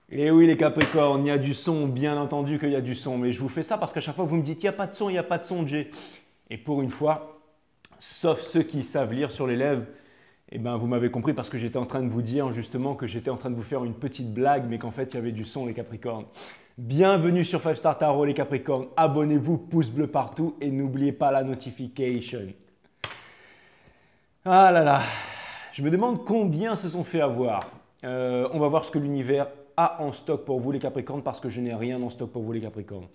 Et oui, les Capricornes, il y a du son, bien entendu qu'il y a du son. Mais je vous fais ça parce qu'à chaque fois, vous me dites, il n'y a pas de son, il n'y a pas de son, Jay. Et pour une fois, sauf ceux qui savent lire sur les lèvres, eh ben, vous m'avez compris parce que j'étais en train de vous dire justement que j'étais en train de vous faire une petite blague, mais qu'en fait, il y avait du son, les Capricornes. Bienvenue sur 5 Star Tarot, les Capricornes. Abonnez-vous, pouce bleu partout et n'oubliez pas la notification. Ah là là, je me demande combien se sont fait avoir. On va voir ce que l'univers a en stock pour vous les Capricornes parce que je n'ai rien en stock pour vous les Capricornes.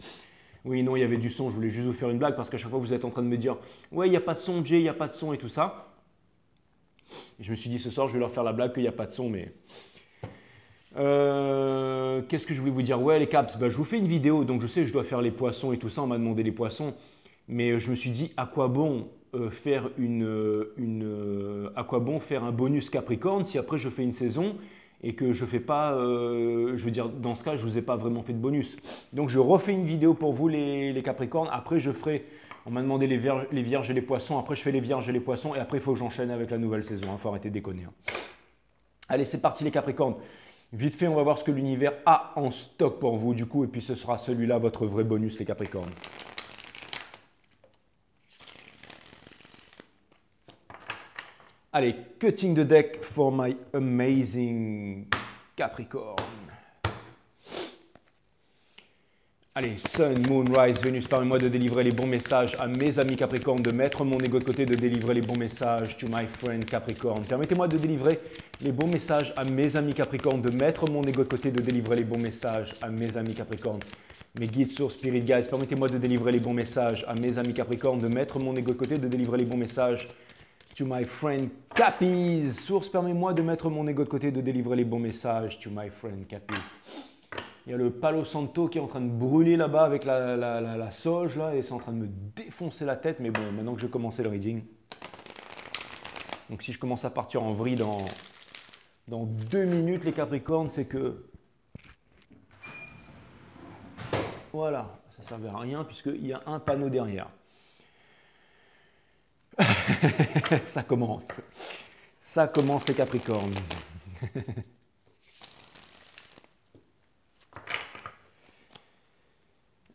Oui, non, il y avait du son, je voulais juste vous faire une blague parce qu'à chaque fois vous êtes en train de me dire ouais, il n'y a pas de son, Jay, il n'y a pas de son et tout ça. Et je me suis dit ce soir, je vais leur faire la blague qu'il n'y a pas de son, mais. Qu'est-ce que je voulais vous dire? Ouais, les caps, bah, je vous fais une vidéo, donc je sais que je dois faire les poissons et tout ça, on m'a demandé les poissons, mais je me suis dit à quoi bon à quoi bon faire un bonus Capricorne si après je fais une saison et que je fais pas, je veux dire, dans ce cas, je vous ai pas vraiment fait de bonus. Donc je refais une vidéo pour vous les Capricornes, après je ferai, on m'a demandé les vierges et les poissons, après je fais les vierges et les poissons, et après il faut que j'enchaîne avec la nouvelle saison, il faut arrêter de déconner. Hein. Allez, c'est parti les Capricornes. Vite fait, on va voir ce que l'univers a en stock pour vous du coup, et puis ce sera celui-là votre vrai bonus les Capricornes. Allez, cutting the deck for my amazing Capricorn. Allez, Sun, Moon, Rise, Vénus, permets-moi de délivrer les bons messages à mes amis Capricorne, de mettre mon ego de côté, de délivrer les bons messages to my friend Capricorne. Permettez-moi de délivrer les bons messages à mes amis Capricorne, de mettre mon ego de côté, de délivrer les bons messages à mes amis Capricorne. Mes guides, sources, spirit guides, permettez-moi de délivrer les bons messages à mes amis Capricorne, de mettre mon ego de côté, de délivrer les bons messages to my friend Cappies. Source, permets-moi de mettre mon ego de côté, de délivrer les bons messages to my friend Cappies. Il y a le Palo Santo qui est en train de brûler là-bas avec la sauge là, et c'est en train de me défoncer la tête. Mais bon, maintenant que j'ai commencé le reading, donc si je commence à partir en vrille dans 2 minutes les Capricornes, c'est que voilà, ça ne servait à rien puisqu'il y a un panneau derrière. Ça commence. Ça commence les Capricornes.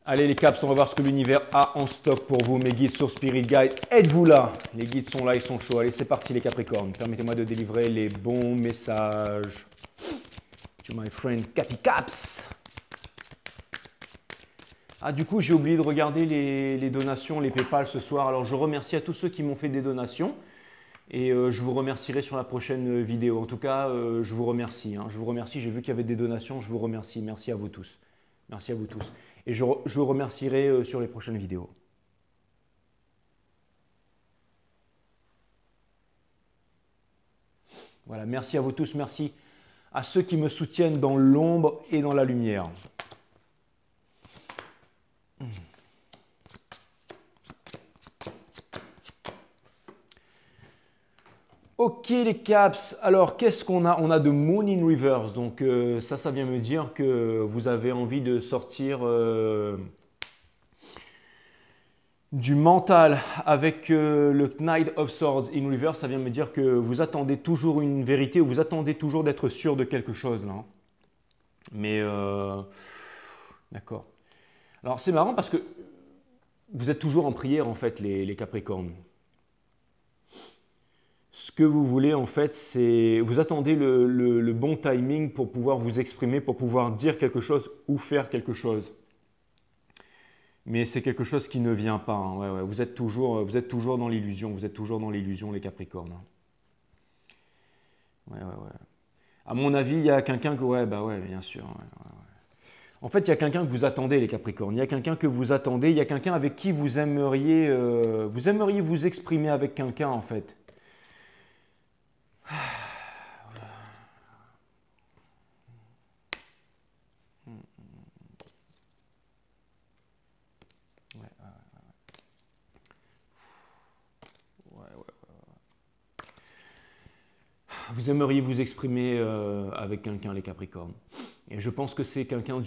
Allez les caps, on va voir ce que l'univers a en stock pour vous. Mes guides sur Spirit Guide, êtes-vous là? Les guides sont là, ils sont chauds. Allez, c'est parti les Capricornes. Permettez-moi de délivrer les bons messages. To my friend Capi Caps. Ah, du coup, j'ai oublié de regarder les donations, les PayPal ce soir. Alors, je remercie à tous ceux qui m'ont fait des donations. Et je vous remercierai sur la prochaine vidéo. En tout cas, je vous remercie. Hein. Je vous remercie. J'ai vu qu'il y avait des donations. Je vous remercie. Merci à vous tous. Merci à vous tous. Et je vous remercierai sur les prochaines vidéos. Voilà, merci à vous tous. Merci à ceux qui me soutiennent dans l'ombre et dans la lumière. Ok les caps, alors qu'est-ce qu'on a? On a de Moon in Reverse, donc ça vient me dire que vous avez envie de sortir du mental avec le Knight of Swords in Reverse. Ça vient me dire que vous attendez toujours une vérité ou vous attendez toujours d'être sûr de quelque chose là. Hein. Mais d'accord. Alors c'est marrant parce que vous êtes toujours en prière en fait les Capricornes. Ce que vous voulez en fait, c'est vous attendez le bon timing pour pouvoir vous exprimer, pour pouvoir dire quelque chose ou faire quelque chose. Mais c'est quelque chose qui ne vient pas. Hein. Ouais, ouais. Vous êtes toujours dans l'illusion. Vous êtes toujours dans l'illusion, les Capricornes. Hein. Ouais, ouais, ouais. À mon avis, il y a quelqu'un que ouais, bah ouais, bien sûr. Ouais, ouais, ouais. En fait, il y a quelqu'un que vous attendez, les Capricornes. Il y a quelqu'un que vous attendez. Il y a quelqu'un avec qui vous aimeriez vous exprimer avec quelqu'un en fait. Vous aimeriez vous exprimer avec quelqu'un, les Capricornes. Et je pense que c'est quelqu'un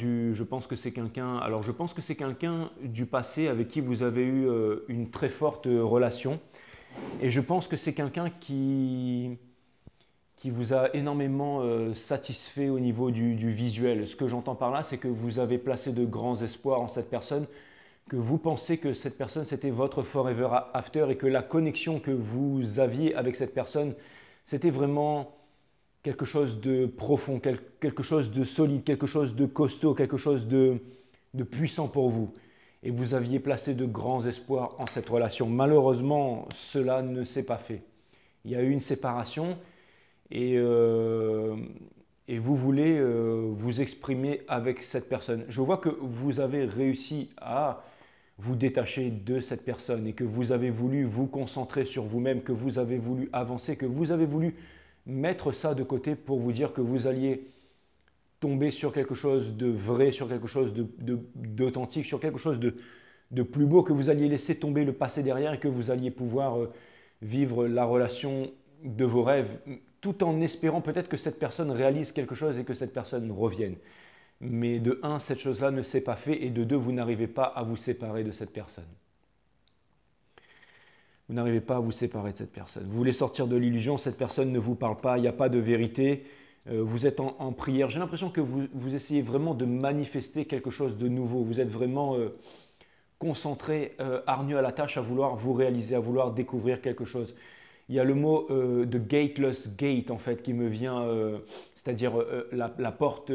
alors je pense que c'est quelqu'un du passé avec qui vous avez eu une très forte relation. Et je pense que c'est quelqu'un qui vous a énormément satisfait au niveau du visuel. Ce que j'entends par là, c'est que vous avez placé de grands espoirs en cette personne, que vous pensez que cette personne c'était votre forever after et que la connexion que vous aviez avec cette personne, c'était vraiment quelque chose de profond, quelque chose de solide, quelque chose de costaud, quelque chose de puissant pour vous. Et vous aviez placé de grands espoirs en cette relation. Malheureusement, cela ne s'est pas fait. Il y a eu une séparation et vous voulez vous exprimer avec cette personne. Je vois que vous avez réussi à vous détacher de cette personne et que vous avez voulu vous concentrer sur vous-même, que vous avez voulu avancer, que vous avez voulu mettre ça de côté pour vous dire que vous alliez tomber sur quelque chose de vrai, sur quelque chose d'authentique, sur quelque chose de plus beau, que vous alliez laisser tomber le passé derrière et que vous alliez pouvoir vivre la relation de vos rêves, tout en espérant peut-être que cette personne réalise quelque chose et que cette personne revienne. Mais de un, cette chose-là ne s'est pas fait et de deux, vous n'arrivez pas à vous séparer de cette personne. Vous n'arrivez pas à vous séparer de cette personne. Vous voulez sortir de l'illusion, cette personne ne vous parle pas, il n'y a pas de vérité. Vous êtes en prière. J'ai l'impression que vous essayez vraiment de manifester quelque chose de nouveau. Vous êtes vraiment concentré, hargneux à la tâche, à vouloir vous réaliser, à vouloir découvrir quelque chose. Il y a le mot de gateless gate en fait qui me vient, c'est-à-dire la porte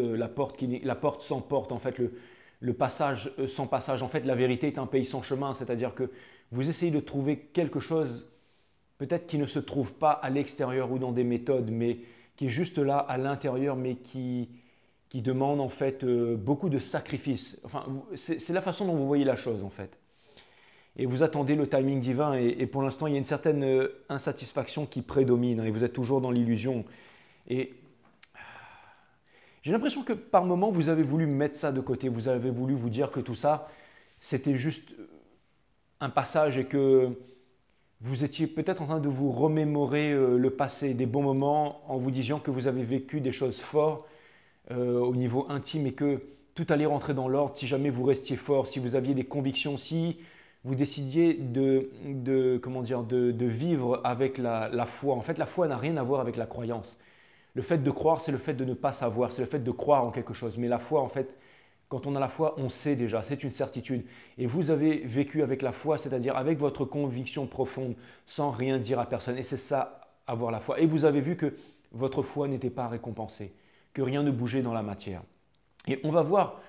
sans porte, en fait le passage sans passage. En fait, la vérité est un pays sans chemin, c'est-à-dire que vous essayez de trouver quelque chose peut-être qui ne se trouve pas à l'extérieur ou dans des méthodes, mais qui est juste là à l'intérieur, mais qui demande en fait beaucoup de sacrifices. Enfin, c'est la façon dont vous voyez la chose en fait. Et vous attendez le timing divin et pour l'instant, il y a une certaine insatisfaction qui prédomine et vous êtes toujours dans l'illusion. Et j'ai l'impression que par moment, vous avez voulu mettre ça de côté, vous avez voulu vous dire que tout ça, c'était juste un passage et que vous étiez peut-être en train de vous remémorer le passé, des bons moments, en vous disant que vous avez vécu des choses fortes au niveau intime et que tout allait rentrer dans l'ordre si jamais vous restiez fort, si vous aviez des convictions, si vous décidiez de vivre avec la foi. En fait, la foi n'a rien à voir avec la croyance. Le fait de croire, c'est le fait de ne pas savoir, c'est le fait de croire en quelque chose. Mais la foi, en fait, quand on a la foi, on sait déjà, c'est une certitude. Et vous avez vécu avec la foi, c'est-à-dire avec votre conviction profonde, sans rien dire à personne. Et c'est ça, avoir la foi. Et vous avez vu que votre foi n'était pas récompensée, que rien ne bougeait dans la matière. Et on va voir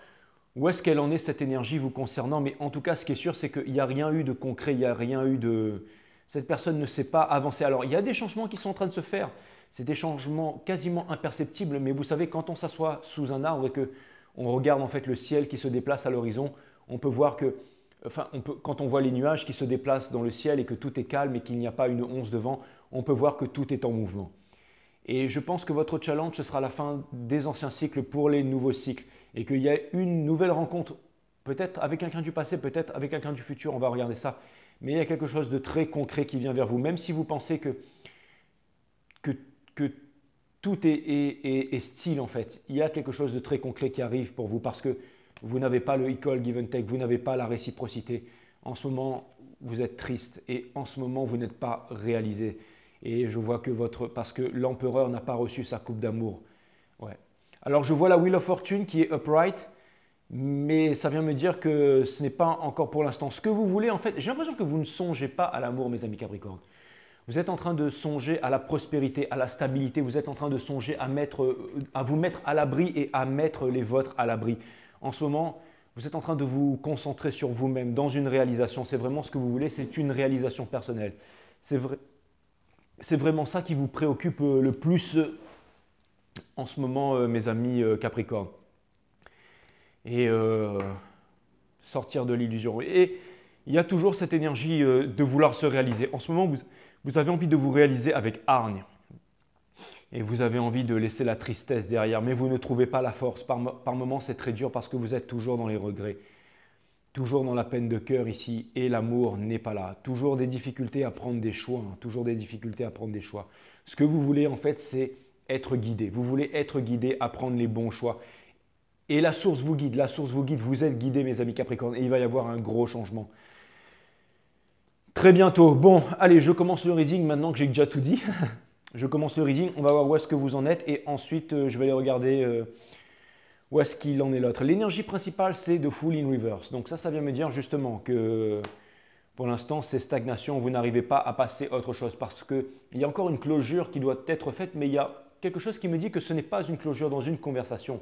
où est-ce qu'elle en est, cette énergie vous concernant. Mais en tout cas, ce qui est sûr, c'est qu'il n'y a rien eu de concret, il n'y a rien eu de... Cette personne ne s'est pas avancée. Alors, il y a des changements qui sont en train de se faire. C'est des changements quasiment imperceptibles. Mais vous savez, quand on s'assoit sous un arbre et que on regarde en fait le ciel qui se déplace à l'horizon, on peut voir que, quand on voit les nuages qui se déplacent dans le ciel et que tout est calme et qu'il n'y a pas une once de vent, on peut voir que tout est en mouvement. Et je pense que votre challenge, ce sera la fin des anciens cycles pour les nouveaux cycles et qu'il y a une nouvelle rencontre, peut-être avec quelqu'un du passé, peut-être avec quelqu'un du futur, on va regarder ça. Mais il y a quelque chose de très concret qui vient vers vous, même si vous pensez que tout est style en fait. Il y a quelque chose de très concret qui arrive pour vous parce que vous n'avez pas le equal give and take, vous n'avez pas la réciprocité. En ce moment, vous êtes triste et en ce moment, vous n'êtes pas réalisé. Et je vois que parce que l'empereur n'a pas reçu sa coupe d'amour. Ouais. Alors je vois la Wheel of Fortune qui est upright, mais ça vient me dire que ce n'est pas encore pour l'instant ce que vous voulez. En fait, j'ai l'impression que vous ne songez pas à l'amour, mes amis Capricorne. Vous êtes en train de songer à la prospérité, à la stabilité. Vous êtes en train de songer à vous mettre à l'abri et à mettre les vôtres à l'abri. En ce moment, vous êtes en train de vous concentrer sur vous-même dans une réalisation. C'est vraiment ce que vous voulez, c'est une réalisation personnelle. C'est vraiment ça qui vous préoccupe le plus en ce moment, mes amis Capricorne. Et sortir de l'illusion. Et il y a toujours cette énergie de vouloir se réaliser. En ce moment, vous avez envie de vous réaliser avec hargne. Et vous avez envie de laisser la tristesse derrière, mais vous ne trouvez pas la force. Par moments, c'est très dur parce que vous êtes toujours dans les regrets. Toujours dans la peine de cœur ici et l'amour n'est pas là. Toujours des difficultés à prendre des choix. Toujours des difficultés à prendre des choix. Ce que vous voulez en fait, c'est être guidé. Vous voulez être guidé à prendre les bons choix. Et la source vous guide, vous êtes guidé mes amis Capricorne et il va y avoir un gros changement. Très bientôt. Bon, allez, je commence le reading maintenant que j'ai déjà tout dit. Je commence le reading, on va voir où est-ce que vous en êtes et ensuite je vais aller regarder où est-ce qu'il en est l'autre. L'énergie principale, c'est de Full in Reverse. Donc ça vient me dire justement que pour l'instant, c'est stagnation, vous n'arrivez pas à passer autre chose parce qu'il y a encore une clôture qui doit être faite, mais il y a quelque chose qui me dit que ce n'est pas une clôture dans une conversation.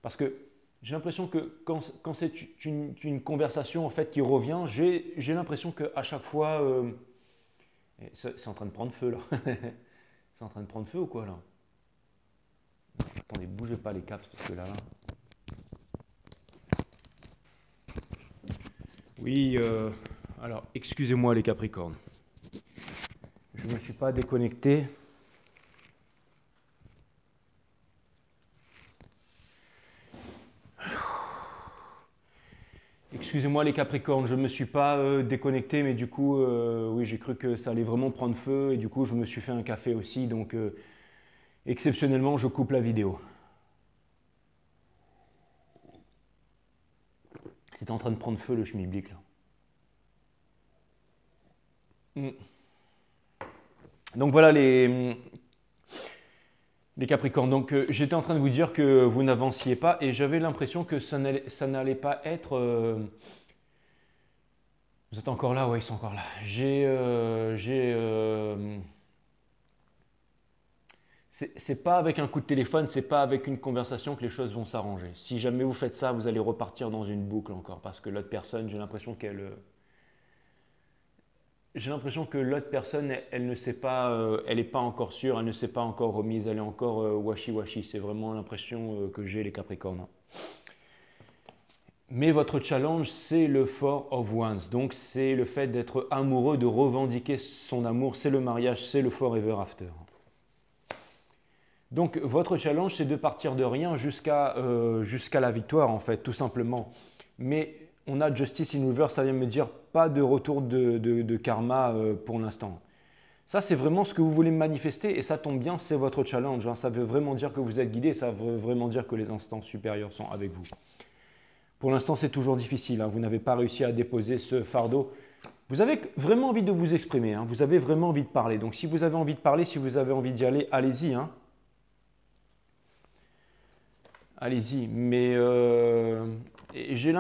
Parce que j'ai l'impression que quand c'est une conversation en fait qui revient, j'ai l'impression qu'à chaque fois, c'est en train de prendre feu là. C'est en train de prendre feu ou quoi là? Attendez, bougez pas les caps parce que là. Oui, alors excusez-moi les Capricornes. Je ne me suis pas déconnecté. Excusez-moi les Capricornes, je ne me suis pas déconnecté, mais du coup, oui, j'ai cru que ça allait vraiment prendre feu et du coup, je me suis fait un café aussi, donc exceptionnellement, je coupe la vidéo. C'est en train de prendre feu le schmilblick là. Donc voilà les Capricornes. Donc j'étais en train de vous dire que vous n'avanciez pas et j'avais l'impression que ça n'allait pas être. Vous êtes encore là? Ouais, ils sont encore là. C'est pas avec un coup de téléphone, c'est pas avec une conversation que les choses vont s'arranger. Si jamais vous faites ça, vous allez repartir dans une boucle encore parce que l'autre personne, j'ai l'impression que l'autre personne, elle ne sait pas, elle n'est pas encore sûre, elle ne s'est pas encore remise, elle est encore washi-washi. C'est vraiment l'impression que j'ai les Capricornes. Mais votre challenge, c'est le Four of Wands. Donc c'est le fait d'être amoureux, de revendiquer son amour, c'est le mariage, c'est le Forever After. Donc votre challenge, c'est de partir de rien jusqu'à la victoire, en fait, tout simplement. Mais on a Justice in Reverse, ça vient me dire pas de retour de karma pour l'instant. Ça, c'est vraiment ce que vous voulez manifester et ça tombe bien, c'est votre challenge. Hein. Ça veut vraiment dire que vous êtes guidé, ça veut vraiment dire que les instances supérieures sont avec vous. Pour l'instant, c'est toujours difficile. Hein. Vous n'avez pas réussi à déposer ce fardeau. Vous avez vraiment envie de vous exprimer. Hein. Vous avez vraiment envie de parler. Donc, si vous avez envie de parler, si vous avez envie d'y aller, allez-y. Hein. Allez-y. Mais j'ai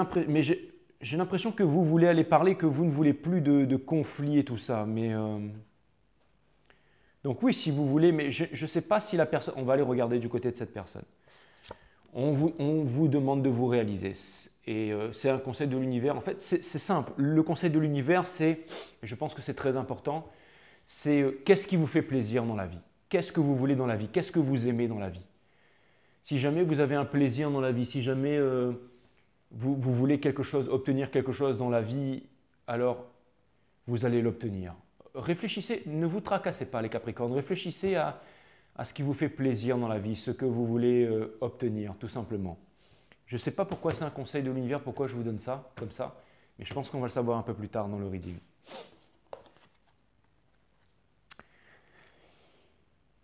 l'impression que vous voulez aller parler, que vous ne voulez plus de conflits et tout ça. Mais donc oui, si vous voulez, mais je ne sais pas si la personne... On va aller regarder du côté de cette personne. On vous demande de vous réaliser. Et c'est un conseil de l'univers. En fait, c'est simple. Le conseil de l'univers, c'est, je pense que c'est très important, c'est qu'est-ce qui vous fait plaisir dans la vie? Qu'est-ce que vous voulez dans la vie? Qu'est-ce que vous aimez dans la vie? Si jamais vous avez un plaisir dans la vie, si jamais vous voulez quelque chose, obtenir quelque chose dans la vie, alors vous allez l'obtenir. Réfléchissez, ne vous tracassez pas les Capricornes, réfléchissez à ce qui vous fait plaisir dans la vie, ce que vous voulez obtenir, tout simplement. Je ne sais pas pourquoi c'est un conseil de l'univers, pourquoi je vous donne ça, comme ça, mais je pense qu'on va le savoir un peu plus tard dans le reading.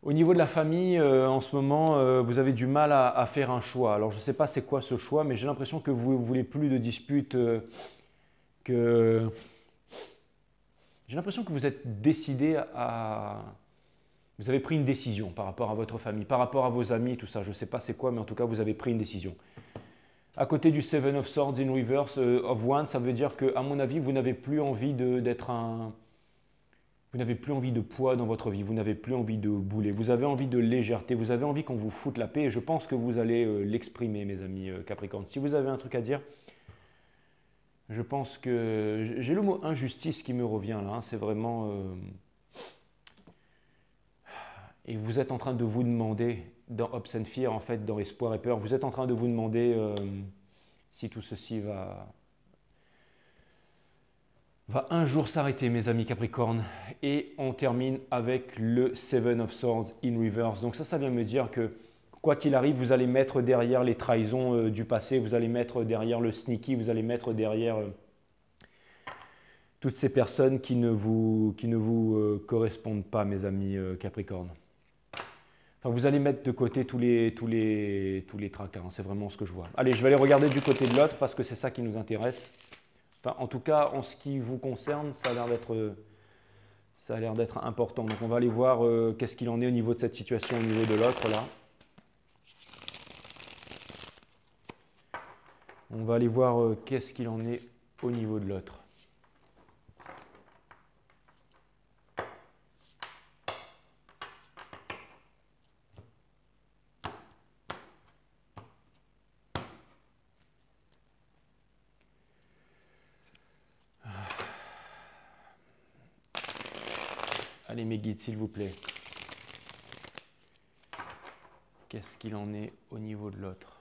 Au niveau de la famille, en ce moment, vous avez du mal à faire un choix. Alors, je ne sais pas c'est quoi ce choix, mais j'ai l'impression que vous ne voulez plus de disputes, que... J'ai l'impression que vous êtes décidé à... Vous avez pris une décision par rapport à votre famille, par rapport à vos amis, tout ça. Je ne sais pas c'est quoi, mais en tout cas, vous avez pris une décision. À côté du Seven of Swords in Reverse of Wands, ça veut dire qu'à mon avis, vous n'avez plus envie d'être un... Vous n'avez plus envie de poids dans votre vie, vous n'avez plus envie de boulet, vous avez envie de légèreté, vous avez envie qu'on vous foute la paix et je pense que vous allez l'exprimer, mes amis Capricorne. Si vous avez un truc à dire, je pense que... J'ai le mot injustice qui me revient là, hein, c'est vraiment... Et vous êtes en train de vous demander, dans Hopes and Fear, en fait, dans Espoir et Peur, vous êtes en train de vous demander si tout ceci va un jour s'arrêter, mes amis Capricorne. Et on termine avec le Seven of Swords in Reverse. Donc ça vient me dire que, quoi qu'il arrive, vous allez mettre derrière les trahisons du passé, vous allez mettre derrière le sneaky, vous allez mettre derrière toutes ces personnes qui ne vous correspondent pas, mes amis Capricorne. Enfin, vous allez mettre de côté tous les tracas, hein, c'est vraiment ce que je vois. Allez, je vais aller regarder du côté de l'autre parce que c'est ça qui nous intéresse. Enfin, en tout cas, en ce qui vous concerne, ça a l'air d'être Ça a l'air d'être important. Donc on va aller voir qu'est-ce qu'il en est au niveau de cette situation, au niveau de l'autre là. On va aller voir qu'est-ce qu'il en est au niveau de l'autre. Allez mes guides, s'il vous plaît. Qu'est-ce qu'il en est au niveau de l'autre?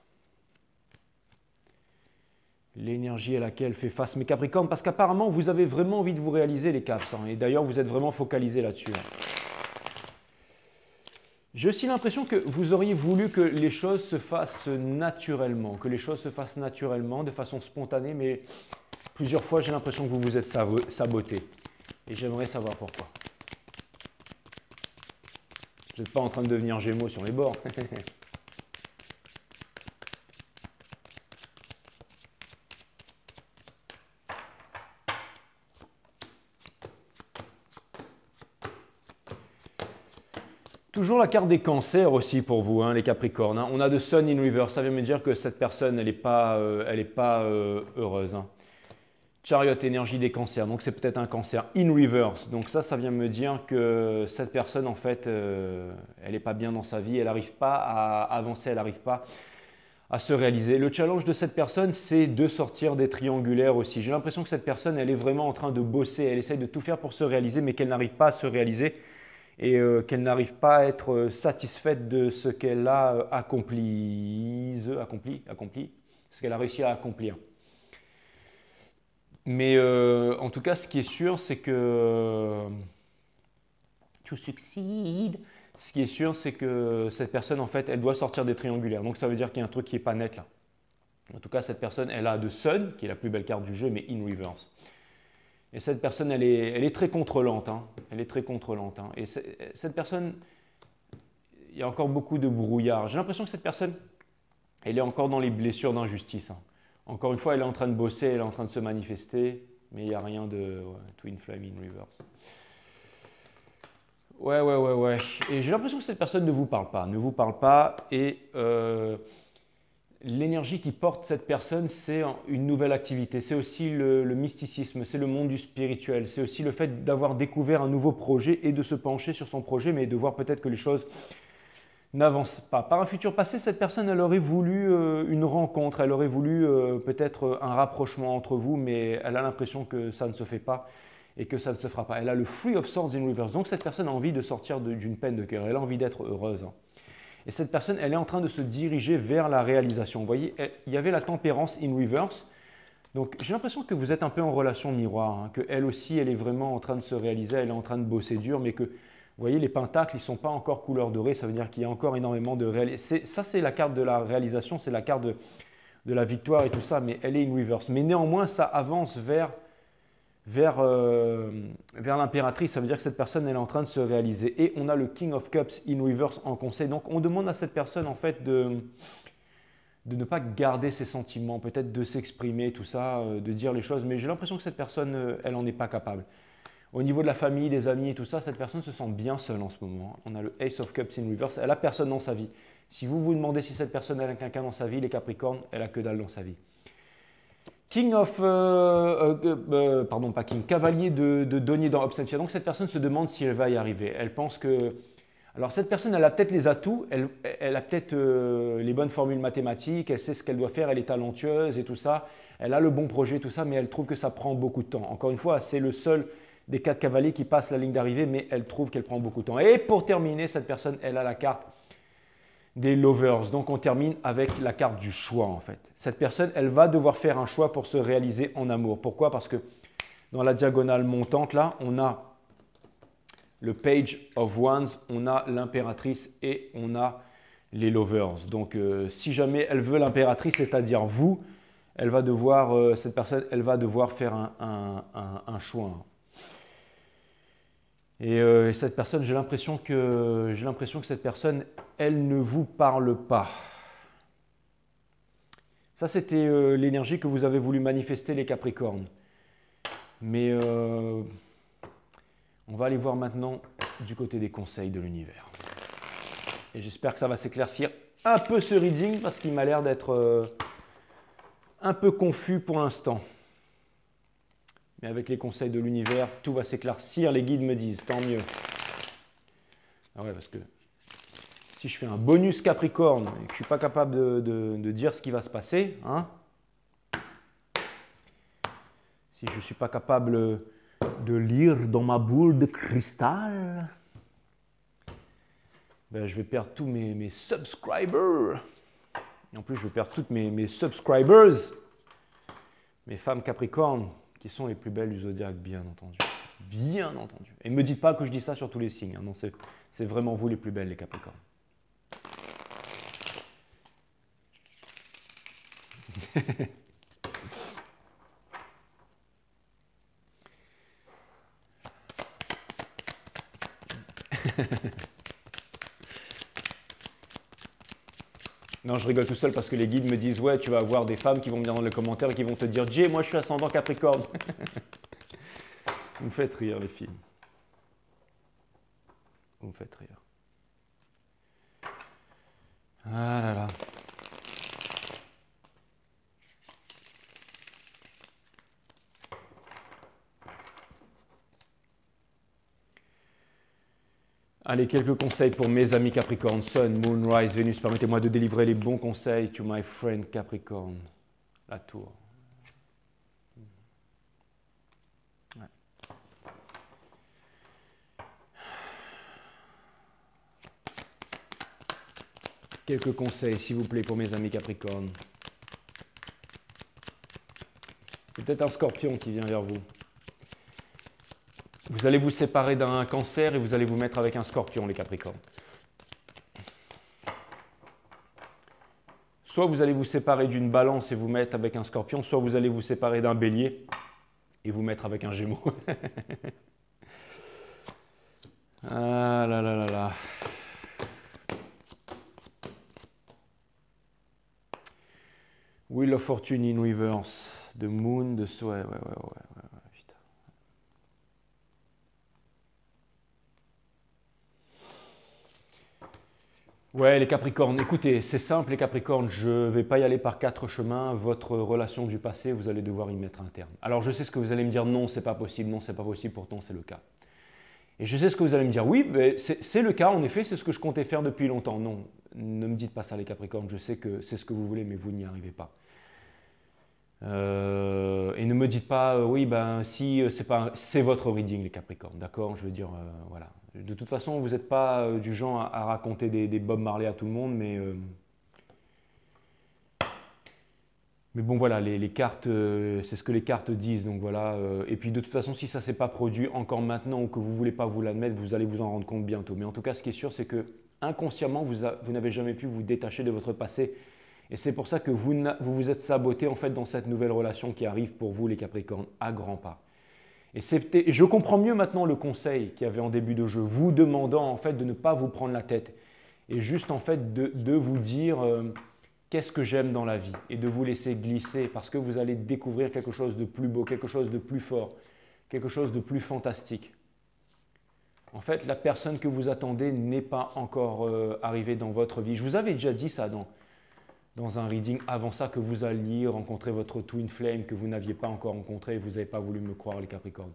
L'énergie à laquelle fait face mes Capricornes, parce qu'apparemment vous avez vraiment envie de vous réaliser les Caps, hein, et d'ailleurs vous êtes vraiment focalisé là-dessus. J'ai aussi l'impression que vous auriez voulu que les choses se fassent naturellement, de façon spontanée, mais plusieurs fois j'ai l'impression que vous vous êtes saboté, et j'aimerais savoir pourquoi. Vous n'êtes pas en train de devenir Gémeaux sur les bords. Toujours la carte des cancers aussi pour vous, hein, les Capricornes. Hein. On a de Sun in Reverse. Ça vient me dire que cette personne, elle n'est pas, heureuse. Hein. Chariot, énergie des cancers. Donc c'est peut-être un cancer in reverse. Donc ça vient me dire que cette personne, en fait, elle n'est pas bien dans sa vie. Elle n'arrive pas à avancer, elle n'arrive pas à se réaliser. Le challenge de cette personne, c'est de sortir des triangulaires aussi. J'ai l'impression que cette personne, elle est vraiment en train de bosser. Elle essaye de tout faire pour se réaliser, mais qu'elle n'arrive pas à se réaliser. Et qu'elle n'arrive pas à être satisfaite de ce qu'elle a accompli, ce qu'elle a réussi à accomplir. Mais en tout cas, ce qui est sûr, c'est que to succeed, ce qui est sûr, c'est que cette personne, en fait, elle doit sortir des triangulaires. Donc ça veut dire qu'il y a un truc qui n'est pas net là. En tout cas, cette personne, elle a de Sun, qui est la plus belle carte du jeu, mais in reverse. Et cette personne, elle est très contrôlante. Hein. Elle est très contrôlante. Hein. Et cette personne, il y a encore beaucoup de brouillard. J'ai l'impression que cette personne, elle est encore dans les blessures d'injustice. Hein. Encore une fois, elle est en train de bosser, elle est en train de se manifester, mais il n'y a rien de Twin Flame in Reverse. Ouais. Et j'ai l'impression que cette personne ne vous parle pas. Et l'énergie qui porte cette personne, c'est une nouvelle activité. C'est aussi le mysticisme, c'est le monde du spirituel. C'est aussi le fait d'avoir découvert un nouveau projet et de se pencher sur son projet, mais de voir peut-être que les choses n'avancent pas. Par un futur passé, cette personne, elle aurait voulu une rencontre, elle aurait voulu peut-être un rapprochement entre vous, mais elle a l'impression que ça ne se fait pas et que ça ne se fera pas. Elle a le Three of Swords in Reverse. Donc cette personne a envie de sortir d'une peine de cœur. Elle a envie d'être heureuse. Hein. Et cette personne, elle est en train de se diriger vers la réalisation. Vous voyez, il y avait la tempérance in reverse. Donc j'ai l'impression que vous êtes un peu en relation miroir, hein, qu'elle aussi, elle est vraiment en train de se réaliser, elle est en train de bosser dur, mais que, vous voyez, les pentacles, ils ne sont pas encore couleur dorée, ça veut dire qu'il y a encore énormément de réalisation. Ça, c'est la carte de la réalisation, c'est la carte de la victoire et tout ça, mais elle est in reverse. Mais néanmoins, ça avance vers l'impératrice, ça veut dire que cette personne elle est en train de se réaliser. Et on a le King of Cups in reverse en conseil. Donc on demande à cette personne en fait de ne pas garder ses sentiments, peut-être de s'exprimer, tout ça, de dire les choses. Mais j'ai l'impression que cette personne, elle n'en est pas capable. Au niveau de la famille, des amis et tout ça, cette personne se sent bien seule en ce moment. On a le Ace of Cups in reverse, elle n'a personne dans sa vie. Si vous vous demandez si cette personne elle a quelqu'un dans sa vie, les Capricornes, elle a que dalle dans sa vie. King of, pardon pas King, cavalier de denier dans Obsentia. Donc cette personne se demande si elle va y arriver. Elle pense que, alors cette personne elle a peut-être les atouts, elle a peut-être les bonnes formules mathématiques, elle sait ce qu'elle doit faire, elle est talentueuse et tout ça, elle a le bon projet, tout ça, mais elle trouve que ça prend beaucoup de temps. Encore une fois, c'est le seul des 4 cavaliers qui passe la ligne d'arrivée, mais elle trouve qu'elle prend beaucoup de temps. Et pour terminer, cette personne, elle a la carte des lovers. Donc on termine avec la carte du choix en fait. Cette personne, elle va devoir faire un choix pour se réaliser en amour. Pourquoi? Parce que dans la diagonale montante là, on a le Page of Wands, on a l'impératrice et on a les lovers. Donc si jamais elle veut l'impératrice, c'est-à-dire vous, elle va devoir, cette personne, elle va devoir faire un choix. Et cette personne, j'ai l'impression que cette personne, elle ne vous parle pas. Ça, c'était l'énergie que vous avez voulu manifester, les Capricornes. Mais On va aller voir maintenant du côté des conseils de l'univers. Et j'espère que ça va s'éclaircir un peu ce reading parce qu'il m'a l'air d'être un peu confus pour l'instant. Mais avec les conseils de l'univers, tout va s'éclaircir. Les guides me disent, tant mieux. Ah ouais, parce que si je fais un bonus Capricorne et que je ne suis pas capable de dire ce qui va se passer, hein, si je ne suis pas capable de lire dans ma boule de cristal, ben, je vais perdre tous mes subscribers. Et en plus, je vais perdre toutes mes subscribers, mes femmes Capricornes, qui sont les plus belles du zodiaque, bien entendu. Bien entendu. Et ne me dites pas que je dis ça sur tous les signes. Hein. Non, c'est vraiment vous les plus belles, les Capricornes. Non, je rigole tout seul parce que les guides me disent « Ouais, tu vas avoir des femmes qui vont venir dans les commentaires et qui vont te dire « Jay, moi je suis ascendant Capricorne. » Vous me faites rire, les filles. Vous me faites rire. Ah là là. Allez, quelques conseils pour mes amis Capricorne, Sun, Moon, Rise, Vénus. Permettez-moi de délivrer les bons conseils to my friend Capricorne. La tour. Ouais. Quelques conseils, s'il vous plaît, pour mes amis Capricorne. C'est peut-être un scorpion qui vient vers vous. Vous allez vous séparer d'un cancer et vous allez vous mettre avec un scorpion, les Capricornes. Soit vous allez vous séparer d'une balance et vous mettre avec un scorpion, soit vous allez vous séparer d'un bélier et vous mettre avec un gémeau. Ah là là là là. Wheel of Fortune in Reverse, de Moon, de Soleil. Ouais. Putain. Ouais, les Capricornes, écoutez, c'est simple les Capricornes, je ne vais pas y aller par 4 chemins, votre relation du passé, vous allez devoir y mettre un terme. Alors je sais ce que vous allez me dire, non, c'est pas possible, non, c'est pas possible, pourtant c'est le cas. Et je sais ce que vous allez me dire, oui, c'est le cas, en effet, c'est ce que je comptais faire depuis longtemps. Non, ne me dites pas ça les Capricornes, je sais que c'est ce que vous voulez, mais vous n'y arrivez pas. Et ne me dites pas, oui, ben si, c'est votre reading les Capricornes, d'accord? Je veux dire, voilà. De toute façon, vous n'êtes pas du genre à raconter des Bob Marley à tout le monde, mais bon, voilà, les cartes, c'est ce que les cartes disent, donc voilà. Et puis de toute façon, si ça ne s'est pas produit encore maintenant ou que vous ne voulez pas vous l'admettre, vous allez vous en rendre compte bientôt. Mais en tout cas, ce qui est sûr, c'est que inconsciemment, vous n'avez jamais pu vous détacher de votre passé. Et c'est pour ça que vous vous êtes saboté en fait dans cette nouvelle relation qui arrive pour vous les Capricornes à grands pas. Et je comprends mieux maintenant le conseil qu'il y avait en début de jeu, vous demandant en fait de ne pas vous prendre la tête et juste en fait de vous dire qu'est-ce que j'aime dans la vie et de vous laisser glisser parce que vous allez découvrir quelque chose de plus beau, quelque chose de plus fort, quelque chose de plus fantastique. En fait, la personne que vous attendez n'est pas encore arrivée dans votre vie. Je vous avais déjà dit ça dans un reading avant ça, que vous alliez rencontrer votre Twin Flame que vous n'aviez pas encore rencontré et vous n'avez pas voulu me croire les Capricornes.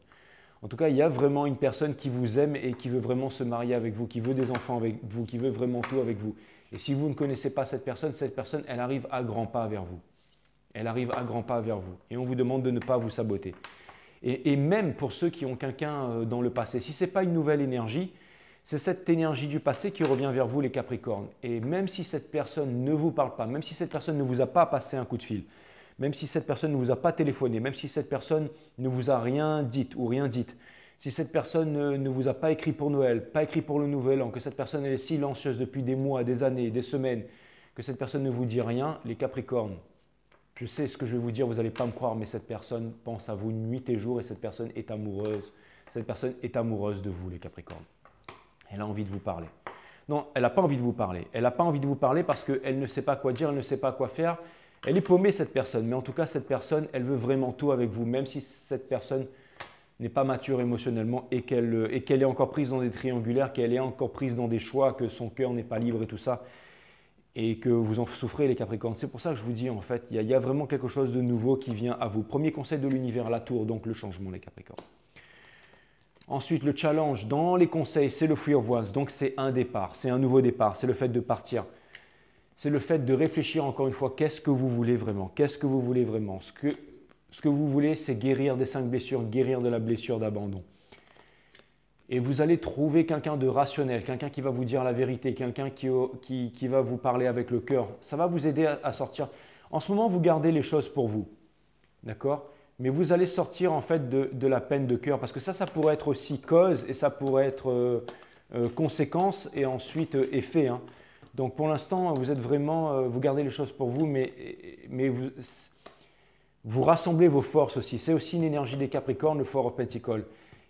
En tout cas, il y a vraiment une personne qui vous aime et qui veut vraiment se marier avec vous, qui veut des enfants avec vous, qui veut vraiment tout avec vous. Et si vous ne connaissez pas cette personne, elle arrive à grands pas vers vous. Elle arrive à grands pas vers vous. Et on vous demande de ne pas vous saboter. Et même pour ceux qui ont quelqu'un dans le passé, si ce n'est pas une nouvelle énergie, c'est cette énergie du passé qui revient vers vous les Capricornes. Et même si cette personne ne vous parle pas, même si cette personne ne vous a pas passé un coup de fil, même si cette personne ne vous a pas téléphoné, même si cette personne ne vous a rien dit ou rien dit, si cette personne ne vous a pas écrit pour Noël, pas écrit pour le Nouvel An, que cette personne est silencieuse depuis des mois, des années, des semaines, que cette personne ne vous dit rien, les Capricornes, je sais ce que je vais vous dire, vous n'allez pas me croire, mais cette personne pense à vous nuit et jour et cette personne est amoureuse. Cette personne est amoureuse de vous les Capricornes. Elle a envie de vous parler. Non, elle n'a pas envie de vous parler. Elle n'a pas envie de vous parler parce qu'elle ne sait pas quoi dire, elle ne sait pas quoi faire. Elle est paumée cette personne, mais en tout cas cette personne, elle veut vraiment tout avec vous, même si cette personne n'est pas mature émotionnellement et qu'elle est encore prise dans des triangulaires, qu'elle est encore prise dans des choix, que son cœur n'est pas libre et tout ça, et que vous en souffrez les Capricornes. C'est pour ça que je vous dis en fait, il y a vraiment quelque chose de nouveau qui vient à vous. Premier conseil de l'univers, la tour, donc le changement les Capricornes. Ensuite, le challenge dans les conseils, c'est le Three of Wands, donc c'est un départ, c'est un nouveau départ, c'est le fait de partir. C'est le fait de réfléchir encore une fois, qu'est-ce que vous voulez vraiment? Qu'est-ce que vous voulez vraiment? Ce que vous voulez, c'est guérir des 5 blessures, guérir de la blessure d'abandon. Et vous allez trouver quelqu'un de rationnel, quelqu'un qui va vous dire la vérité, quelqu'un qui va vous parler avec le cœur. Ça va vous aider à sortir. En ce moment, vous gardez les choses pour vous, d'accord? Mais vous allez sortir en fait de la peine de cœur, parce que ça pourrait être aussi cause et ça pourrait être conséquence et ensuite effet, hein. Donc pour l'instant, vous êtes vraiment, vous gardez les choses pour vous, mais vous rassemblez vos forces aussi. C'est aussi une énergie des Capricornes, le Four of Pentacles.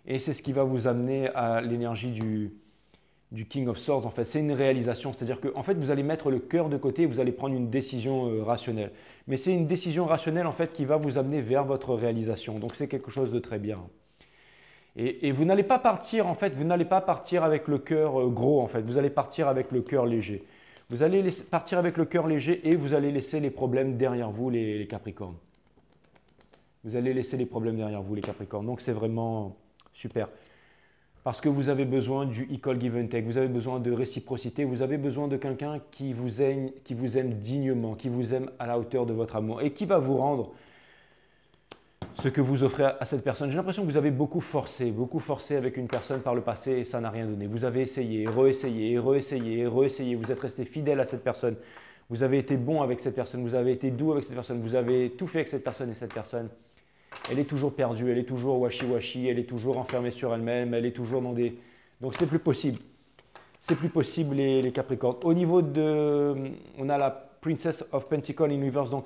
Et c'est ce qui va vous amener à l'énergie du King of Swords. En fait, c'est une réalisation. C'est-à-dire que en fait, vous allez mettre le cœur de côté et vous allez prendre une décision rationnelle. Mais c'est une décision rationnelle en fait qui va vous amener vers votre réalisation. Donc c'est quelque chose de très bien. Et vous n'allez pas partir en fait, vous n'allez pas partir avec le cœur gros en fait. Vous allez partir avec le cœur léger. Vous allez partir avec le cœur léger et vous allez laisser les problèmes derrière vous, les Capricornes. Vous allez laisser les problèmes derrière vous, les Capricornes. Donc c'est vraiment super. Parce que vous avez besoin du equal give and take, vous avez besoin de réciprocité, vous avez besoin de quelqu'un qui vous aime dignement, qui vous aime à la hauteur de votre amour et qui va vous rendre ce que vous offrez à cette personne. J'ai l'impression que vous avez beaucoup forcé avec une personne par le passé et ça n'a rien donné. Vous avez essayé, réessayé, vous êtes resté fidèle à cette personne. Vous avez été bon avec cette personne, vous avez été doux avec cette personne, vous avez tout fait avec cette personne et cette personne, elle est toujours perdue, elle est toujours washi-washi, elle est toujours enfermée sur elle-même, elle est toujours dans des... Donc c'est plus possible. C'est plus possible les Capricornes. Au niveau de... On a la Princess of Pentacles in Reverse, donc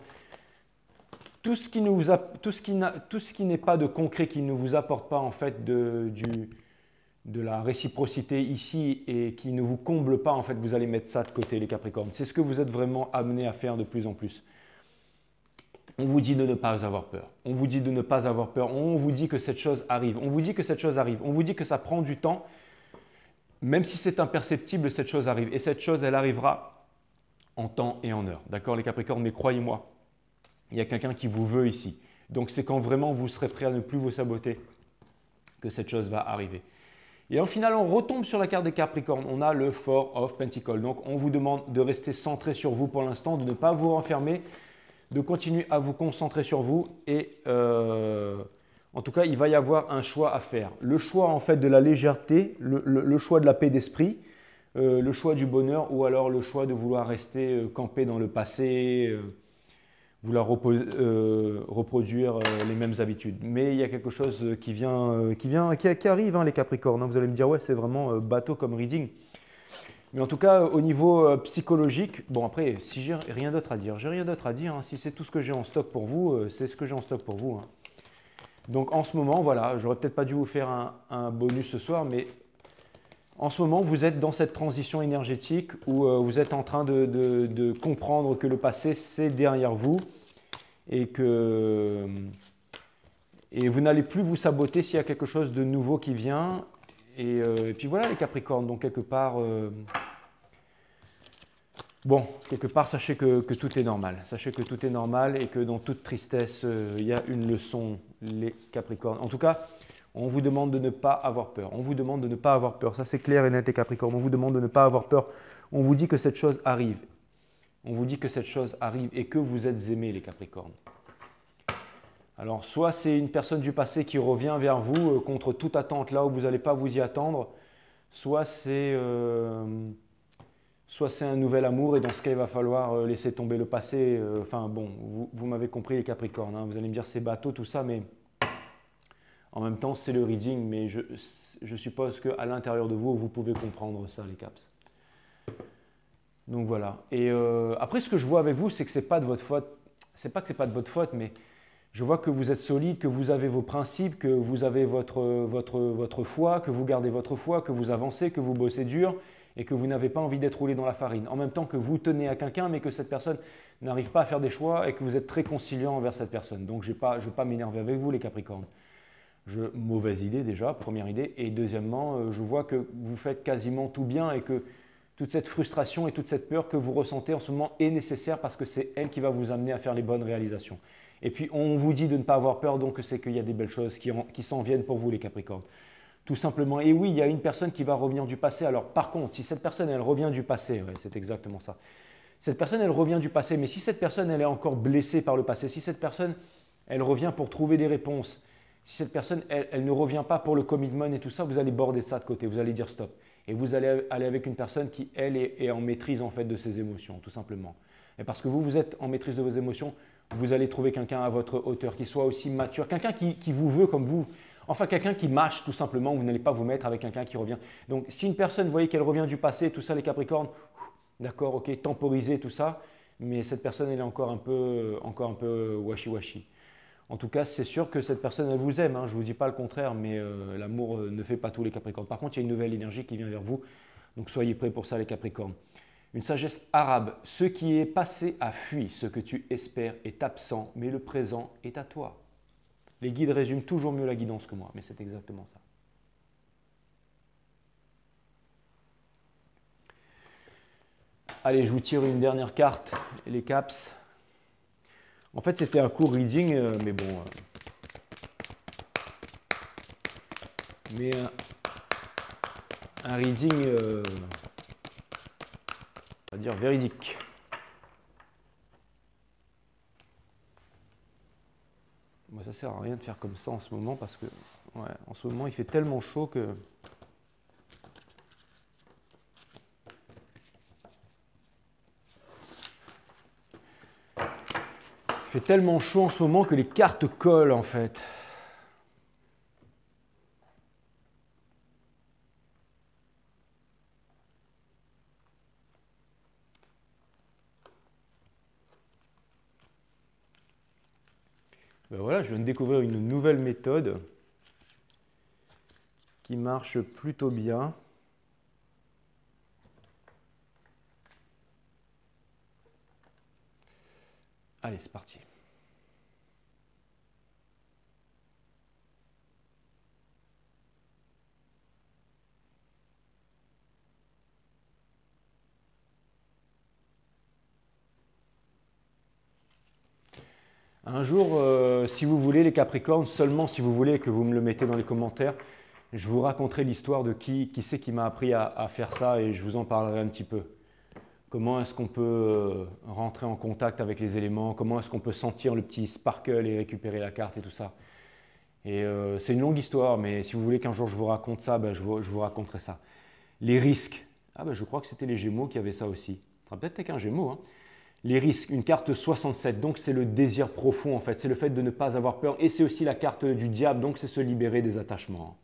tout ce qui n'est pas de concret, qui ne vous apporte pas en fait de la réciprocité ici et qui ne vous comble pas, en fait, vous allez mettre ça de côté, les Capricornes. C'est ce que vous êtes vraiment amenés à faire de plus en plus. On vous dit de ne pas avoir peur. On vous dit de ne pas avoir peur. On vous dit que cette chose arrive. On vous dit que cette chose arrive. On vous dit que ça prend du temps. Même si c'est imperceptible, cette chose arrive. Et cette chose, elle arrivera en temps et en heure. D'accord, les Capricornes? Mais croyez-moi, il y a quelqu'un qui vous veut ici. Donc c'est quand vraiment vous serez prêt à ne plus vous saboter que cette chose va arriver. Et en final, on retombe sur la carte des Capricornes. On a le Four of Pentacles. Donc on vous demande de rester centré sur vous pour l'instant, de ne pas vous renfermer, de continuer à vous concentrer sur vous. Et en tout cas, il va y avoir un choix à faire. Le choix en fait de la légèreté, le choix de la paix d'esprit, le choix du bonheur ou alors le choix de vouloir rester campé dans le passé, vouloir reproduire les mêmes habitudes. Mais il y a quelque chose qui arrive, hein, les Capricornes. Vous allez me dire, ouais, c'est vraiment bateau comme reading. Mais en tout cas, au niveau psychologique, bon après, si j'ai rien d'autre à dire, hein. Si c'est tout ce que j'ai en stock pour vous, c'est ce que j'ai en stock pour vous, hein. Donc en ce moment, voilà, j'aurais peut-être pas dû vous faire un bonus ce soir, mais en ce moment, vous êtes dans cette transition énergétique où vous êtes en train de comprendre que le passé, c'est derrière vous et vous n'allez plus vous saboter s'il y a quelque chose de nouveau qui vient. Et puis voilà les Capricornes, donc quelque part, sachez que tout est normal. Sachez que tout est normal et que dans toute tristesse, il y a une leçon, les Capricornes. En tout cas, on vous demande de ne pas avoir peur. On vous demande de ne pas avoir peur. Ça, c'est clair et net, les Capricornes. On vous demande de ne pas avoir peur. On vous dit que cette chose arrive. On vous dit que cette chose arrive et que vous êtes aimés, les Capricornes. Alors, soit c'est une personne du passé qui revient vers vous contre toute attente là où vous n'allez pas vous y attendre, soit c'est un nouvel amour et dans ce cas, il va falloir laisser tomber le passé. Enfin bon, vous m'avez compris, les Capricornes, hein. Vous allez me dire c'est bateau, tout ça, mais en même temps, c'est le reading, mais je suppose qu'à l'intérieur de vous, vous pouvez comprendre ça, les Caps. Donc voilà. Et après, ce que je vois avec vous, c'est que ce n'est pas de votre faute. C'est pas que ce n'est pas de votre faute, mais je vois que vous êtes solide, que vous avez vos principes, que vous avez votre foi, que vous gardez votre foi, que vous avancez, que vous bossez dur et que vous n'avez pas envie d'être roulé dans la farine. En même temps que vous tenez à quelqu'un, mais que cette personne n'arrive pas à faire des choix et que vous êtes très conciliant envers cette personne. Donc je ne vais pas m'énerver avec vous, les Capricornes. Mauvaise idée déjà, première idée. Et deuxièmement, je vois que vous faites quasiment tout bien et que toute cette frustration et toute cette peur que vous ressentez en ce moment est nécessaire parce que c'est elle qui va vous amener à faire les bonnes réalisations. Et puis on vous dit de ne pas avoir peur, donc c'est qu'il y a des belles choses qui s'en viennent pour vous les Capricornes. Tout simplement. Et oui, il y a une personne qui va revenir du passé. Alors par contre, si cette personne, elle revient du passé, ouais, c'est exactement ça. Cette personne, elle revient du passé, mais si cette personne, elle est encore blessée par le passé, si cette personne, elle revient pour trouver des réponses, si cette personne, elle ne revient pas pour le commitment et tout ça, vous allez border ça de côté, vous allez dire stop. Et vous allez aller avec une personne qui, elle, est en maîtrise en fait de ses émotions, tout simplement. Et parce que vous êtes en maîtrise de vos émotions, vous allez trouver quelqu'un à votre hauteur, qui soit aussi mature, quelqu'un qui vous veut comme vous. Enfin, quelqu'un qui match tout simplement, vous n'allez pas vous mettre avec quelqu'un qui revient. Donc, si une personne, vous voyez qu'elle revient du passé, tout ça, les Capricornes, d'accord, ok, temporiser tout ça, mais cette personne, elle est encore un peu washi-washi. En tout cas, c'est sûr que cette personne, elle vous aime, hein, je ne vous dis pas le contraire, mais l'amour ne fait pas tous les Capricornes. Par contre, il y a une nouvelle énergie qui vient vers vous, donc soyez prêts pour ça, les Capricornes. Une sagesse arabe, ce qui est passé a fui, ce que tu espères est absent, mais le présent est à toi. Les guides résument toujours mieux la guidance que moi, mais c'est exactement ça. Allez, je vous tire une dernière carte, les caps. En fait, c'était un court reading, mais bon. Mais un reading, on va dire, véridique. Moi, ça sert à rien de faire comme ça en ce moment parce que, ouais, en ce moment, il fait tellement chaud que... Il fait tellement chaud en ce moment que les cartes collent en fait. Ben voilà, je viens de découvrir une nouvelle méthode qui marche plutôt bien. Allez, c'est parti. Un jour, si vous voulez, les Capricornes, seulement si vous voulez que vous me le mettez dans les commentaires, je vous raconterai l'histoire de qui c'est qui m'a appris à faire ça et je vous en parlerai un petit peu. Comment est-ce qu'on peut rentrer en contact avec les éléments, comment est-ce qu'on peut sentir le petit sparkle et récupérer la carte et tout ça. Et c'est une longue histoire, mais si vous voulez qu'un jour je vous raconte ça, ben je vous raconterai ça. Les risques. Ah ben je crois que c'était les Gémeaux qui avaient ça aussi. Ça sera peut-être qu'un Gémeaux. Hein. Les risques, une carte 67, donc c'est le désir profond en fait, c'est le fait de ne pas avoir peur. Et c'est aussi la carte du diable, donc c'est se libérer des attachements.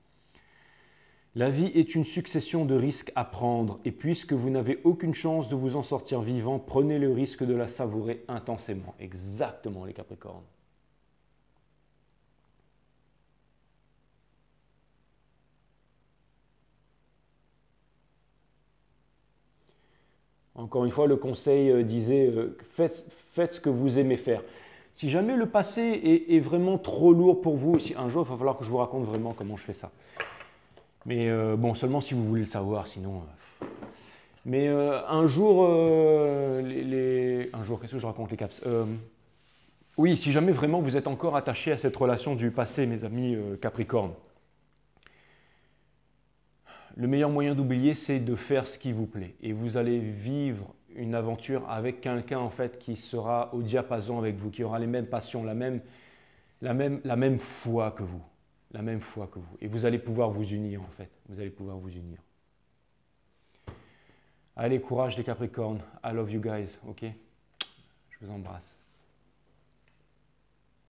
La vie est une succession de risques à prendre, et puisque vous n'avez aucune chance de vous en sortir vivant, prenez le risque de la savourer intensément. Exactement les Capricornes. Encore une fois, le conseil disait faites ce que vous aimez faire. Si jamais le passé est vraiment trop lourd pour vous, un jour il va falloir que je vous raconte vraiment comment je fais ça. Mais bon, seulement si vous voulez le savoir, sinon... Mais un jour, un jour, qu'est-ce que je raconte les caps oui, si jamais vraiment vous êtes encore attaché à cette relation du passé, mes amis Capricorne, le meilleur moyen d'oublier, c'est de faire ce qui vous plaît. Et vous allez vivre une aventure avec quelqu'un en fait qui sera au diapason avec vous, qui aura les mêmes passions, la même foi que vous. La même foi que vous. Et vous allez pouvoir vous unir en fait. Vous allez pouvoir vous unir. Allez, courage les Capricornes. I love you guys, ok? Je vous embrasse.